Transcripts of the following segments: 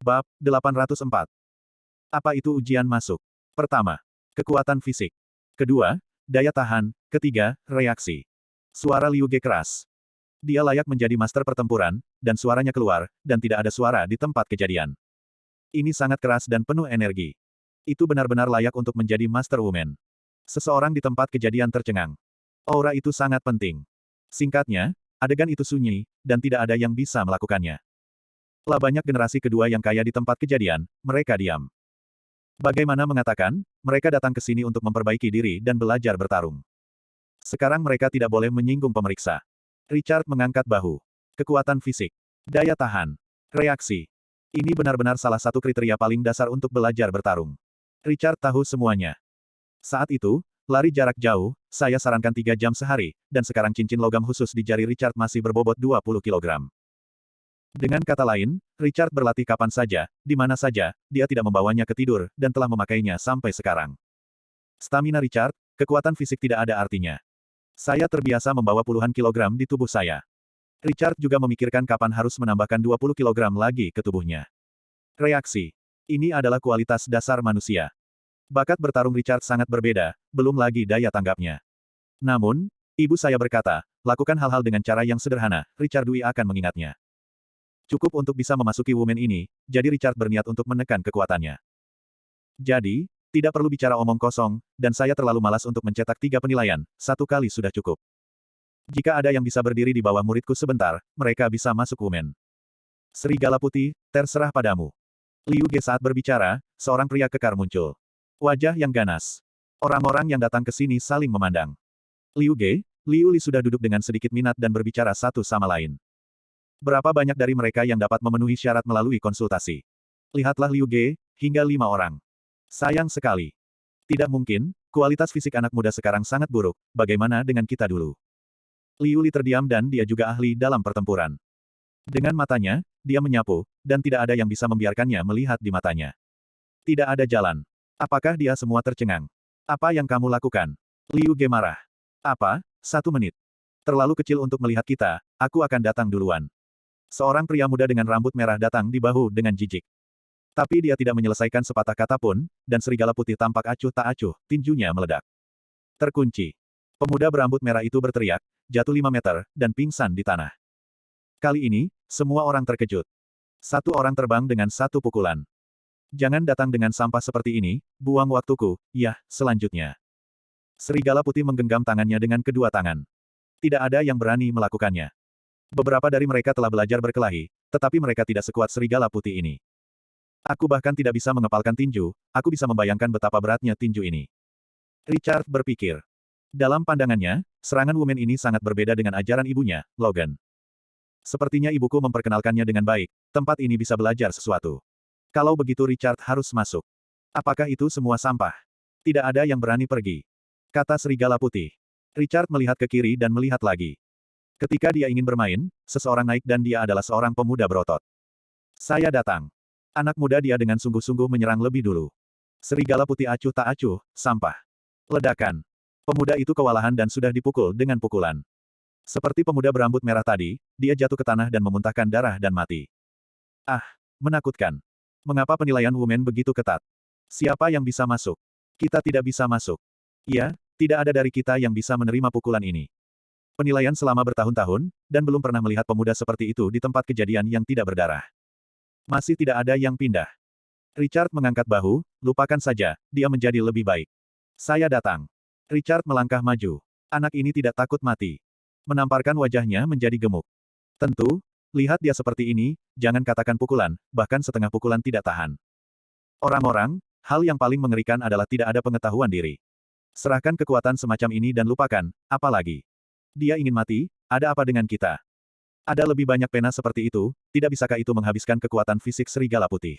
Bab 804. Apa itu ujian masuk? Pertama, kekuatan fisik. Kedua, daya tahan. Ketiga, reaksi. Suara Liu Ge keras. Dia layak menjadi master pertempuran, dan suaranya keluar, dan tidak ada suara di tempat kejadian. Ini sangat keras dan penuh energi. Itu benar-benar layak untuk menjadi Master Woman. Seseorang di tempat kejadian tercengang. Aura itu sangat penting. Singkatnya, adegan itu sunyi, dan tidak ada yang bisa melakukannya. Lah banyak generasi kedua yang kaya di tempat kejadian, mereka diam. Bagaimana mengatakan, mereka datang ke sini untuk memperbaiki diri dan belajar bertarung. Sekarang mereka tidak boleh menyinggung pemeriksa. Richard mengangkat bahu. Kekuatan fisik. Daya tahan. Reaksi. Ini benar-benar salah satu kriteria paling dasar untuk belajar bertarung. Richard tahu semuanya. Saat itu, lari jarak jauh, saya sarankan 3 jam sehari, dan sekarang cincin logam khusus di jari Richard masih berbobot 20 kilogram. Dengan kata lain, Richard berlatih kapan saja, di mana saja, dia tidak membawanya ke tidur, dan telah memakainya sampai sekarang. Stamina Richard, kekuatan fisik tidak ada artinya. Saya terbiasa membawa puluhan kilogram di tubuh saya. Richard juga memikirkan kapan harus menambahkan 20 kilogram lagi ke tubuhnya. Reaksi. Ini adalah kualitas dasar manusia. Bakat bertarung Richard sangat berbeda, belum lagi daya tanggapnya. Namun, ibu saya berkata, lakukan hal-hal dengan cara yang sederhana, Richard Dwi akan mengingatnya. Cukup untuk bisa memasuki woman ini, jadi Richard berniat untuk menekan kekuatannya. Jadi, tidak perlu bicara omong kosong, dan saya terlalu malas untuk mencetak 3 penilaian, 1 kali sudah cukup. Jika ada yang bisa berdiri di bawah muridku sebentar, mereka bisa masuk woman. Serigala putih, terserah padamu. Liu Ge saat berbicara, seorang pria kekar muncul. Wajah yang ganas. Orang-orang yang datang ke sini saling memandang. Liu Ge, Liu Li sudah duduk dengan sedikit minat dan berbicara satu sama lain. Berapa banyak dari mereka yang dapat memenuhi syarat melalui konsultasi? Lihatlah Liu Ge, hingga 5 orang. Sayang sekali. Tidak mungkin, kualitas fisik anak muda sekarang sangat buruk, bagaimana dengan kita dulu? Liu Li terdiam dan dia juga ahli dalam pertempuran. Dengan matanya, dia menyapu, dan tidak ada yang bisa membiarkannya melihat di matanya. Tidak ada jalan. Apakah dia semua tercengang? Apa yang kamu lakukan? Liu Ge marah. Apa? 1 menit. Terlalu kecil untuk melihat kita, aku akan datang duluan. Seorang pria muda dengan rambut merah datang di bahu dengan jijik. Tapi dia tidak menyelesaikan sepatah kata pun, dan serigala putih tampak acuh tak acuh, tinjunya meledak. Terkunci. Pemuda berambut merah itu berteriak, jatuh 5 meter, dan pingsan di tanah. Kali ini, semua orang terkejut. 1 orang terbang dengan 1 pukulan. Jangan datang dengan sampah seperti ini, buang waktuku, yah, selanjutnya. Serigala putih menggenggam tangannya dengan kedua tangan. Tidak ada yang berani melakukannya. Beberapa dari mereka telah belajar berkelahi, tetapi mereka tidak sekuat serigala putih ini. Aku bahkan tidak bisa mengepalkan tinju, aku bisa membayangkan betapa beratnya tinju ini. Richard berpikir. Dalam pandangannya, serangan woman ini sangat berbeda dengan ajaran ibunya, Logan. Sepertinya ibuku memperkenalkannya dengan baik, tempat ini bisa belajar sesuatu. Kalau begitu Richard harus masuk. Apakah itu semua sampah? Tidak ada yang berani pergi. Kata serigala putih. Richard melihat ke kiri dan melihat lagi. Ketika dia ingin bermain, seseorang naik dan dia adalah seorang pemuda berotot. Saya datang. Anak muda dia dengan sungguh-sungguh menyerang lebih dulu. Serigala putih acuh tak acuh, sampah. Ledakan. Pemuda itu kewalahan dan sudah dipukul dengan pukulan. Seperti pemuda berambut merah tadi, dia jatuh ke tanah dan memuntahkan darah dan mati. Ah, menakutkan. Mengapa penilaian woman begitu ketat? Siapa yang bisa masuk? Kita tidak bisa masuk. Iya, tidak ada dari kita yang bisa menerima pukulan ini. Penilaian selama bertahun-tahun, dan belum pernah melihat pemuda seperti itu di tempat kejadian yang tidak berdarah. Masih tidak ada yang pindah. Richard mengangkat bahu, lupakan saja, dia menjadi lebih baik. Saya datang. Richard melangkah maju. Anak ini tidak takut mati. Menamparkan wajahnya menjadi gemuk. Tentu, lihat dia seperti ini, jangan katakan pukulan, bahkan setengah pukulan tidak tahan. Orang-orang, hal yang paling mengerikan adalah tidak ada pengetahuan diri. Serahkan kekuatan semacam ini dan lupakan, apalagi. Dia ingin mati, ada apa dengan kita? Ada lebih banyak pena seperti itu, tidak bisakah itu menghabiskan kekuatan fisik serigala putih?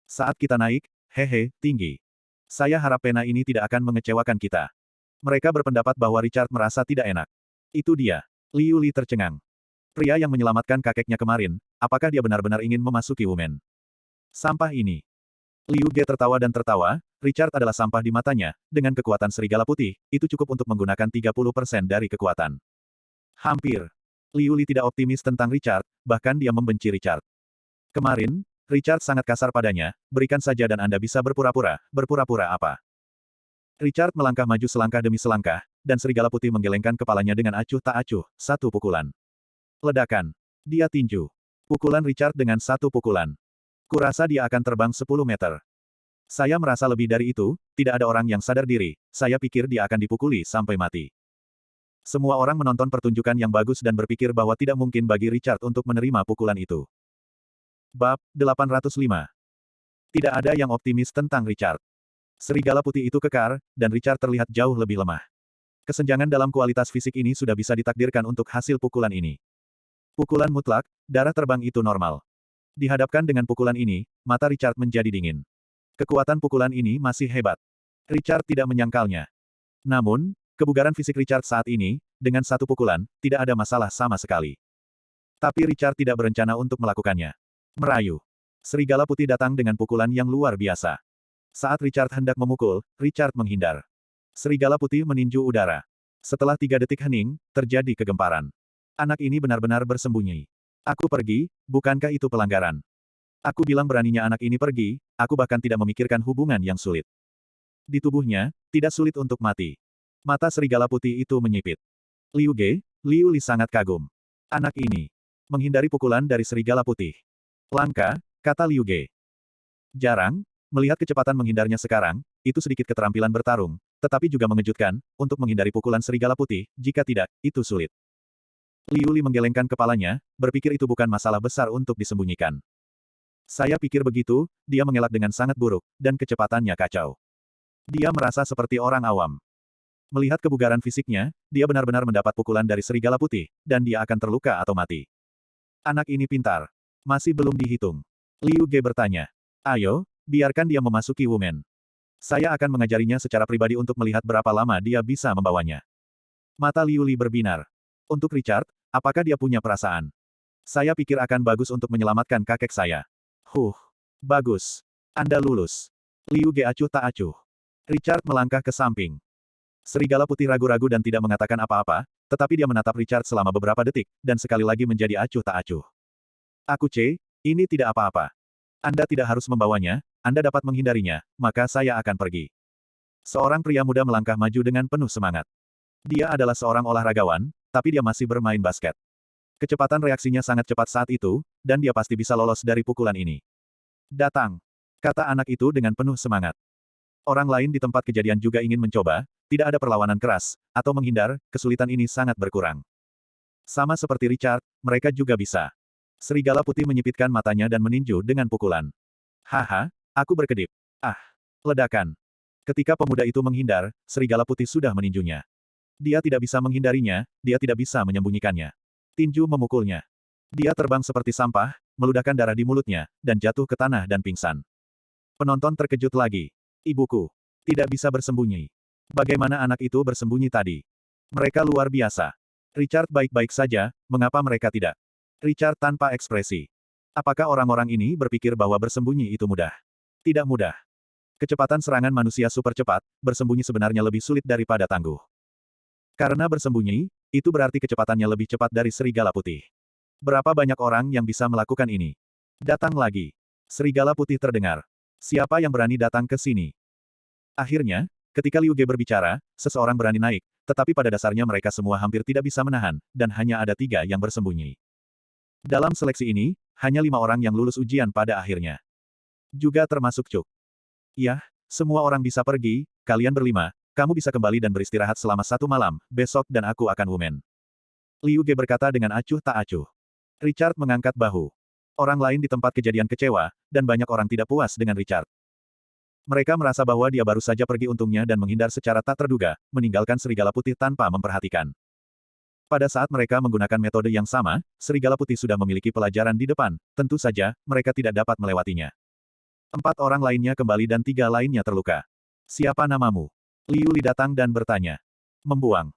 Saat kita naik, hehe, tinggi. Saya harap pena ini tidak akan mengecewakan kita. Mereka berpendapat bahwa Richard merasa tidak enak. Itu dia. Liu Li tercengang. Pria yang menyelamatkan kakeknya kemarin, apakah dia benar-benar ingin memasuki woman? Sampah ini. Liu Ge tertawa dan tertawa, Richard adalah sampah di matanya, dengan kekuatan serigala putih, itu cukup untuk menggunakan 30% dari kekuatan. Hampir. Liu Li tidak optimis tentang Richard, bahkan dia membenci Richard. Kemarin, Richard sangat kasar padanya, berikan saja dan Anda bisa berpura-pura apa? Richard melangkah maju selangkah demi selangkah, dan serigala putih menggelengkan kepalanya dengan acuh tak acuh, satu pukulan. Ledakan. Dia tinju. Pukulan Richard dengan satu pukulan. Kurasa dia akan terbang 10 meter. Saya merasa lebih dari itu, tidak ada orang yang sadar diri, saya pikir dia akan dipukuli sampai mati. Semua orang menonton pertunjukan yang bagus dan berpikir bahwa tidak mungkin bagi Richard untuk menerima pukulan itu. Bab 805. Tidak ada yang optimis tentang Richard. Serigala putih itu kekar, dan Richard terlihat jauh lebih lemah. Kesenjangan dalam kualitas fisik ini sudah bisa ditakdirkan untuk hasil pukulan ini. Pukulan mutlak, darah terbang itu normal. Dihadapkan dengan pukulan ini, mata Richard menjadi dingin. Kekuatan pukulan ini masih hebat. Richard tidak menyangkalnya. Namun, kebugaran fisik Richard saat ini, dengan satu pukulan, tidak ada masalah sama sekali. Tapi Richard tidak berencana untuk melakukannya. Merayu. Serigala putih datang dengan pukulan yang luar biasa. Saat Richard hendak memukul, Richard menghindar. Serigala putih meninju udara. Setelah 3 detik hening, terjadi kegemparan. Anak ini benar-benar bersembunyi. Aku pergi, bukankah itu pelanggaran? Aku bilang beraninya anak ini pergi, aku bahkan tidak memikirkan hubungan yang sulit. Di tubuhnya, tidak sulit untuk mati. Mata serigala putih itu menyipit. Liu Li sangat kagum. Anak ini menghindari pukulan dari serigala putih. Langka, kata Liu Ge. Jarang, melihat kecepatan menghindarnya sekarang, itu sedikit keterampilan bertarung, tetapi juga mengejutkan, untuk menghindari pukulan serigala putih, jika tidak, itu sulit. Liu Li menggelengkan kepalanya, berpikir itu bukan masalah besar untuk disembunyikan. Saya pikir begitu, dia mengelak dengan sangat buruk, dan kecepatannya kacau. Dia merasa seperti orang awam. Melihat kebugaran fisiknya, dia benar-benar mendapat pukulan dari serigala putih, dan dia akan terluka atau mati. Anak ini pintar. Masih belum dihitung. Liu Ge bertanya. Ayo, biarkan dia memasuki Wumen. Saya akan mengajarinya secara pribadi untuk melihat berapa lama dia bisa membawanya. Mata Liu Li berbinar. Untuk Richard, apakah dia punya perasaan? Saya pikir akan bagus untuk menyelamatkan kakek saya. Bagus. Anda lulus. Liu Ge acuh tak acuh. Richard melangkah ke samping. Serigala putih ragu-ragu dan tidak mengatakan apa-apa, tetapi dia menatap Richard selama beberapa detik, dan sekali lagi menjadi acuh tak acuh. Ini tidak apa-apa. Anda tidak harus membawanya, Anda dapat menghindarinya, maka saya akan pergi. Seorang pria muda melangkah maju dengan penuh semangat. Dia adalah seorang olahragawan, tapi dia masih bermain basket. Kecepatan reaksinya sangat cepat saat itu, dan dia pasti bisa lolos dari pukulan ini. Datang, kata anak itu dengan penuh semangat. Orang lain di tempat kejadian juga ingin mencoba, tidak ada perlawanan keras, atau menghindar, kesulitan ini sangat berkurang. Sama seperti Richard, mereka juga bisa. Serigala putih menyipitkan matanya dan meninju dengan pukulan. Haha, aku berkedip. Ledakan. Ketika pemuda itu menghindar, serigala putih sudah meninjunya. Dia tidak bisa menghindarinya, dia tidak bisa menyembunyikannya. Tinju memukulnya. Dia terbang seperti sampah, meludahkan darah di mulutnya, dan jatuh ke tanah dan pingsan. Penonton terkejut lagi. Ibuku. Tidak bisa bersembunyi. Bagaimana anak itu bersembunyi tadi? Mereka luar biasa. Richard baik-baik saja, mengapa mereka tidak? Richard tanpa ekspresi. Apakah orang-orang ini berpikir bahwa bersembunyi itu mudah? Tidak mudah. Kecepatan serangan manusia super cepat, bersembunyi sebenarnya lebih sulit daripada tangguh. Karena bersembunyi, itu berarti kecepatannya lebih cepat dari serigala putih. Berapa banyak orang yang bisa melakukan ini? Datang lagi. Serigala putih terdengar. Siapa yang berani datang ke sini? Akhirnya, ketika Liu Ge berbicara, seseorang berani naik, tetapi pada dasarnya mereka semua hampir tidak bisa menahan, dan hanya ada 3 yang bersembunyi. Dalam seleksi ini, hanya 5 orang yang lulus ujian pada akhirnya. Juga termasuk Cuk. Ya, semua orang bisa pergi, kalian berlima, kamu bisa kembali dan beristirahat selama 1 malam, besok dan aku akan Wumen. Liu Ge berkata dengan acuh tak acuh. Richard mengangkat bahu. Orang lain di tempat kejadian kecewa, dan banyak orang tidak puas dengan Richard. Mereka merasa bahwa dia baru saja pergi untungnya dan menghindar secara tak terduga, meninggalkan serigala putih tanpa memperhatikan. Pada saat mereka menggunakan metode yang sama, serigala putih sudah memiliki pelajaran di depan, tentu saja, mereka tidak dapat melewatinya. 4 orang lainnya kembali dan 3 lainnya terluka. Siapa namamu? Liu Li datang dan bertanya. Membuang.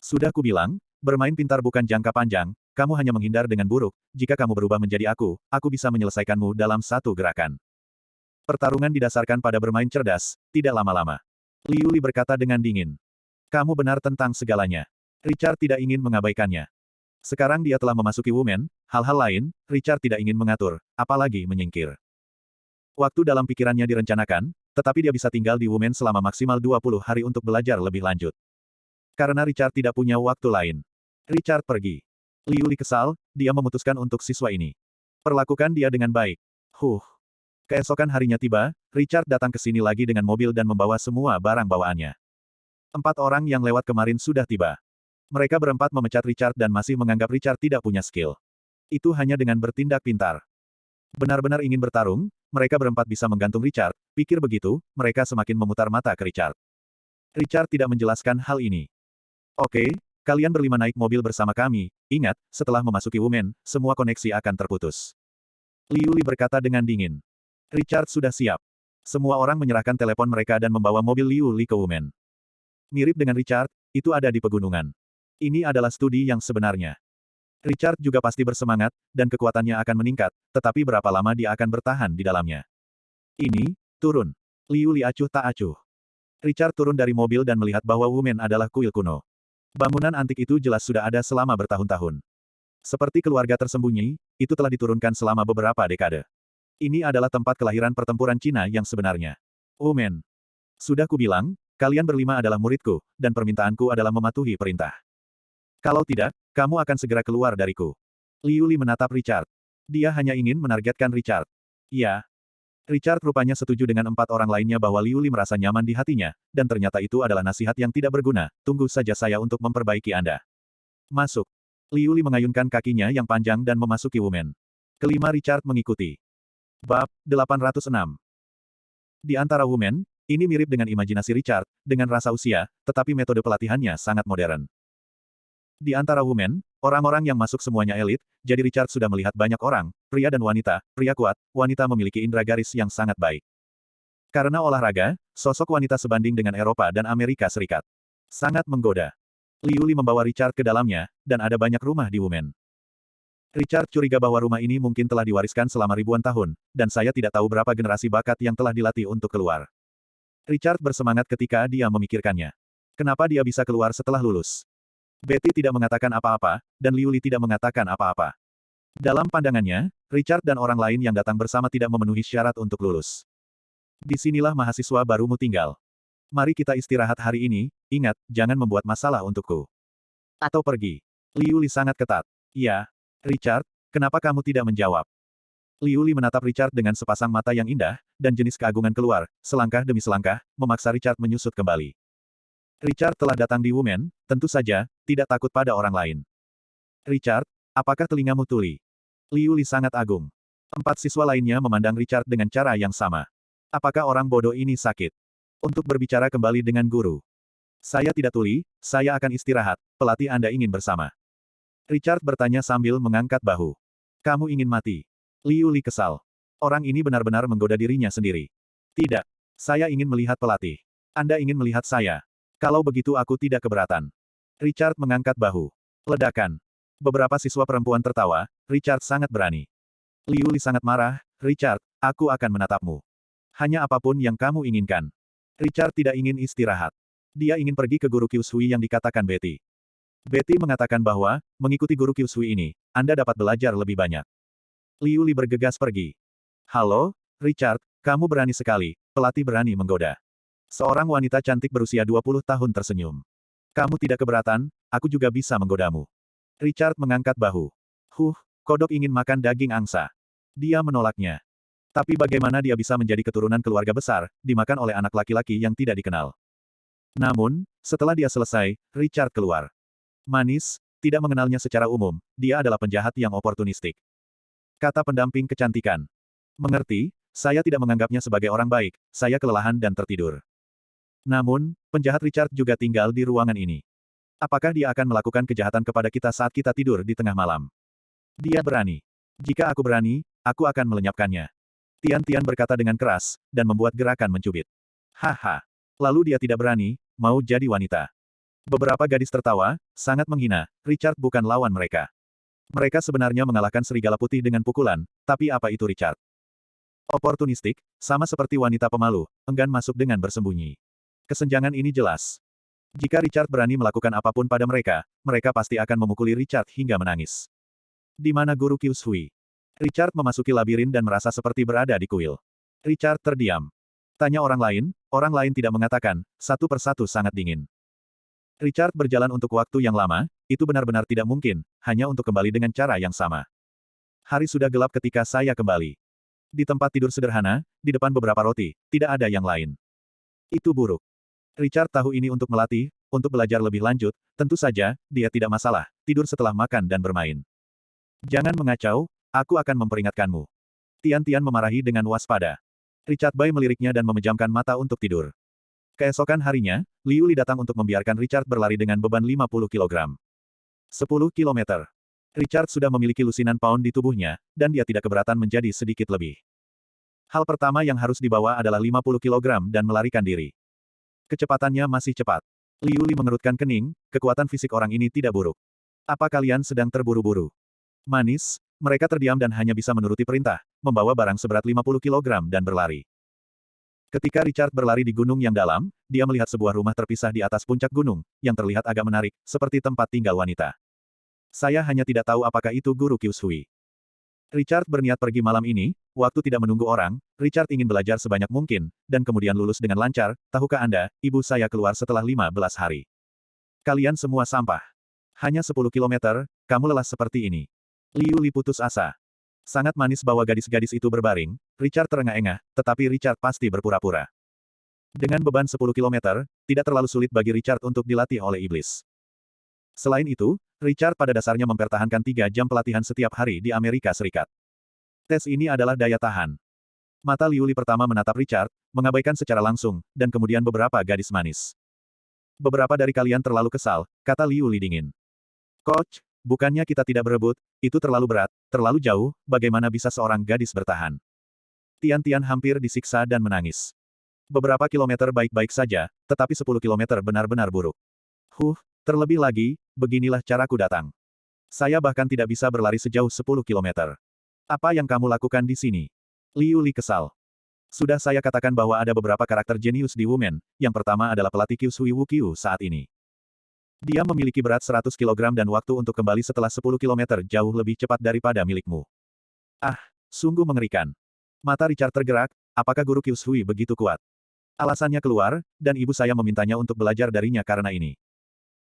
Sudah kubilang, bermain pintar bukan jangka panjang, kamu hanya menghindar dengan buruk, jika kamu berubah menjadi aku bisa menyelesaikanmu dalam 1 gerakan. Pertarungan didasarkan pada bermain cerdas, tidak lama-lama. Liu Li berkata dengan dingin. Kamu benar tentang segalanya. Richard tidak ingin mengabaikannya. Sekarang dia telah memasuki Wumen, hal-hal lain, Richard tidak ingin mengatur, apalagi menyingkir. Waktu dalam pikirannya direncanakan, tetapi dia bisa tinggal di Wumen selama maksimal 20 hari untuk belajar lebih lanjut. Karena Richard tidak punya waktu lain. Richard pergi. Liu Li kesal, dia memutuskan untuk siswa ini. Perlakukan dia dengan baik. Keesokan harinya tiba, Richard datang ke sini lagi dengan mobil dan membawa semua barang bawaannya. 4 orang yang lewat kemarin sudah tiba. Mereka berempat memecat Richard dan masih menganggap Richard tidak punya skill. Itu hanya dengan bertindak pintar. Benar-benar ingin bertarung, mereka berempat bisa menggantung Richard, pikir begitu, mereka semakin memutar mata ke Richard. Richard tidak menjelaskan hal ini. Oke, kalian berlima naik mobil bersama kami, ingat, setelah memasuki Wumen, semua koneksi akan terputus. Liu Li berkata dengan dingin. Richard sudah siap. Semua orang menyerahkan telepon mereka dan membawa mobil Liu Li ke Wumen. Mirip dengan Richard, itu ada di pegunungan. Ini adalah studi yang sebenarnya. Richard juga pasti bersemangat, dan kekuatannya akan meningkat, tetapi berapa lama dia akan bertahan di dalamnya. Ini, turun. Liu Li acuh tak acuh. Richard turun dari mobil dan melihat bahwa Wumen adalah kuil kuno. Bangunan antik itu jelas sudah ada selama bertahun-tahun. Seperti keluarga tersembunyi, itu telah diturunkan selama beberapa dekade. Ini adalah tempat kelahiran pertempuran Cina yang sebenarnya. Wumen. Sudah kubilang, kalian berlima adalah muridku, dan permintaanku adalah mematuhi perintah. Kalau tidak, kamu akan segera keluar dariku. Liu Li menatap Richard. Dia hanya ingin menargetkan Richard. Ya. Richard rupanya setuju dengan 4 orang lainnya bahwa Liu Li merasa nyaman di hatinya, dan ternyata itu adalah nasihat yang tidak berguna, tunggu saja saya untuk memperbaiki Anda. Masuk. Liu Li mengayunkan kakinya yang panjang dan memasuki Wumen. Kelima Richard mengikuti. Bab 806. Di antara Wumen, ini mirip dengan imajinasi Richard, dengan rasa usia, tetapi metode pelatihannya sangat modern. Di antara Wumen, orang-orang yang masuk semuanya elit, jadi Richard sudah melihat banyak orang, pria dan wanita, pria kuat, wanita memiliki indera garis yang sangat baik. Karena olahraga, sosok wanita sebanding dengan Eropa dan Amerika Serikat. Sangat menggoda. Liu Li membawa Richard ke dalamnya, dan ada banyak rumah di Wumen. Richard curiga bahwa rumah ini mungkin telah diwariskan selama ribuan tahun, dan saya tidak tahu berapa generasi bakat yang telah dilatih untuk keluar. Richard bersemangat ketika dia memikirkannya. Kenapa dia bisa keluar setelah lulus? Betty tidak mengatakan apa-apa, dan Liu Li tidak mengatakan apa-apa. Dalam pandangannya, Richard dan orang lain yang datang bersama tidak memenuhi syarat untuk lulus. Disinilah mahasiswa barumu tinggal. Mari kita istirahat hari ini, ingat, jangan membuat masalah untukku. Atau pergi. Liu Li sangat ketat. Ya. Richard, kenapa kamu tidak menjawab? Liu Li menatap Richard dengan sepasang mata yang indah, dan jenis keagungan keluar, selangkah demi selangkah, memaksa Richard menyusut kembali. Richard telah datang di Wumen, tentu saja, tidak takut pada orang lain. Richard, apakah telingamu tuli? Liu Li sangat agung. 4 siswa lainnya memandang Richard dengan cara yang sama. Apakah orang bodoh ini sakit? Untuk berbicara kembali dengan guru. Saya tidak tuli, saya akan istirahat, pelatih Anda ingin bersama. Richard bertanya sambil mengangkat bahu. Kamu ingin mati? Liu Li kesal. Orang ini benar-benar menggoda dirinya sendiri. Tidak. Saya ingin melihat pelatih. Anda ingin melihat saya. Kalau begitu aku tidak keberatan. Richard mengangkat bahu. Ledakan. Beberapa siswa perempuan tertawa, Richard sangat berani. Liu Li sangat marah, Richard, aku akan menatapmu. Hanya apapun yang kamu inginkan. Richard tidak ingin istirahat. Dia ingin pergi ke guru Kyushui yang dikatakan Betty. Betty mengatakan bahwa, mengikuti guru Kyushui ini, Anda dapat belajar lebih banyak. Liu Li bergegas pergi. Halo, Richard, kamu berani sekali, pelatih berani menggoda. Seorang wanita cantik berusia 20 tahun tersenyum. Kamu tidak keberatan, aku juga bisa menggodamu. Richard mengangkat bahu. Kodok ingin makan daging angsa. Dia menolaknya. Tapi bagaimana dia bisa menjadi keturunan keluarga besar, dimakan oleh anak laki-laki yang tidak dikenal? Namun, setelah dia selesai, Richard keluar. Manis, tidak mengenalnya secara umum, dia adalah penjahat yang oportunistik. Kata pendamping kecantikan. Mengerti, saya tidak menganggapnya sebagai orang baik, saya kelelahan dan tertidur. Namun, penjahat Richard juga tinggal di ruangan ini. Apakah dia akan melakukan kejahatan kepada kita saat kita tidur di tengah malam? Dia berani. Jika aku berani, aku akan melenyapkannya. Tian-Tian berkata dengan keras, dan membuat gerakan mencubit. Haha. Lalu dia tidak berani, mau jadi wanita. Beberapa gadis tertawa, sangat menghina, Richard bukan lawan mereka. Mereka sebenarnya mengalahkan serigala putih dengan pukulan, tapi apa itu Richard? Oportunistik, sama seperti wanita pemalu, enggan masuk dengan bersembunyi. Kesenjangan ini jelas. Jika Richard berani melakukan apapun pada mereka, mereka pasti akan memukuli Richard hingga menangis. Di mana guru Kyushui? Richard memasuki labirin dan merasa seperti berada di kuil. Richard terdiam. Tanya orang lain tidak mengatakan, satu persatu sangat dingin. Richard berjalan untuk waktu yang lama, itu benar-benar tidak mungkin, hanya untuk kembali dengan cara yang sama. Hari sudah gelap ketika saya kembali. Di tempat tidur sederhana, di depan beberapa roti, tidak ada yang lain. Itu buruk. Richard tahu ini untuk melatih, untuk belajar lebih lanjut, tentu saja, dia tidak masalah, tidur setelah makan dan bermain. Jangan mengacau, aku akan memperingatkanmu. Tian-Tian memarahi dengan waspada. Richard Bai meliriknya dan memejamkan mata untuk tidur. Keesokan harinya, Liu Li datang untuk membiarkan Richard berlari dengan beban 50 kilogram. 10 kilometer. Richard sudah memiliki lusinan pound di tubuhnya, dan dia tidak keberatan menjadi sedikit lebih. Hal pertama yang harus dibawa adalah 50 kilogram dan melarikan diri. Kecepatannya masih cepat. Liu Li mengerutkan kening, kekuatan fisik orang ini tidak buruk. Apa kalian sedang terburu-buru? Manis, mereka terdiam dan hanya bisa menuruti perintah, membawa barang seberat 50 kilogram dan berlari. Ketika Richard berlari di gunung yang dalam, dia melihat sebuah rumah terpisah di atas puncak gunung, yang terlihat agak menarik, seperti tempat tinggal wanita. Saya hanya tidak tahu apakah itu guru Kyushui. Richard berniat pergi malam ini, waktu tidak menunggu orang, Richard ingin belajar sebanyak mungkin, dan kemudian lulus dengan lancar. Tahukah Anda, ibu saya keluar setelah 15 hari. Kalian semua sampah. Hanya 10 kilometer, kamu lelah seperti ini. Liu Li putus asa. Sangat manis bahwa gadis-gadis itu berbaring, Richard terengah-engah, tetapi Richard pasti berpura-pura. Dengan beban 10 kilometer, tidak terlalu sulit bagi Richard untuk dilatih oleh iblis. Selain itu, Richard pada dasarnya mempertahankan 3 jam pelatihan setiap hari di Amerika Serikat. Tes ini adalah daya tahan. Mata Liu Li pertama menatap Richard, mengabaikan secara langsung, dan kemudian beberapa gadis manis. Beberapa dari kalian terlalu kesal, kata Liu Li dingin. Coach, bukannya kita tidak berebut, itu terlalu berat, terlalu jauh, bagaimana bisa seorang gadis bertahan? Tian-Tian hampir disiksa dan menangis. Beberapa kilometer baik-baik saja, tetapi 10 kilometer benar-benar buruk. Terlebih lagi, beginilah caraku datang. Saya bahkan tidak bisa berlari sejauh 10 kilometer. Apa yang kamu lakukan di sini? Liu Li kesal. Sudah saya katakan bahwa ada beberapa karakter jenius di Wumen, yang pertama adalah pelatih Kyushui Wukyu saat ini. Dia memiliki berat 100 kg dan waktu untuk kembali setelah 10 km jauh lebih cepat daripada milikmu. Ah, sungguh mengerikan. Mata Richard tergerak, apakah guru Kyushui begitu kuat? Alasannya keluar, dan ibu saya memintanya untuk belajar darinya karena ini.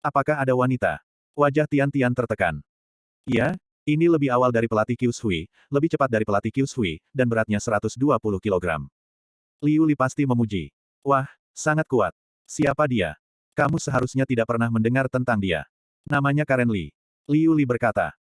Apakah ada wanita? Wajah Tian-Tian tertekan. Ya, ini lebih awal dari pelatih Kyushui, lebih cepat dari pelatih Kyushui, dan beratnya 120 kg. Liu Li pasti memuji. Wah, sangat kuat. Siapa dia? Kamu seharusnya tidak pernah mendengar tentang dia. Namanya Karen Li. Liu Li berkata.